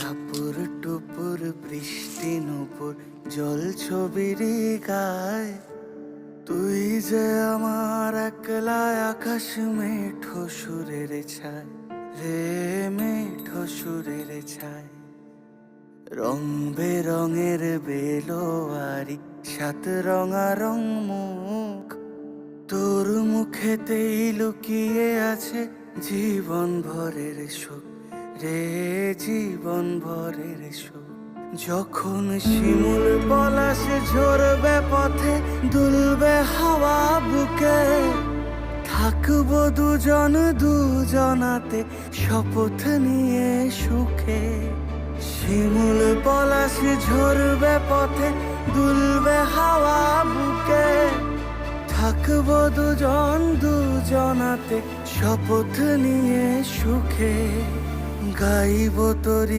টাপুর টুপুর বৃষ্টি নুপুর জল ছবির গায়, তুই যে আমার একলা আকাশ মেঠো সুরের ছায় রে, মেঠো সুরের ছায়। রং বেরঙের বেলোয়ারি সাত রঙারং মুখ, তোর মুখেতেই লুকিয়ে আছে জীবন ভরের সুখ রে, জীবন ভরের সুখ। যখন শিমুল পলাশ ঝরবে পথে, দুলবে হাওয়া বুকে, থাকবো দুজন দুজনাতে শপথ নিয়ে সুখে। শিমুল পলাশ ঝরবে পথে, দুলবে হাওয়া বুকে, থাকবো দুজন দুজনাতে শপথ নিয়ে সুখে। গাইব তোরি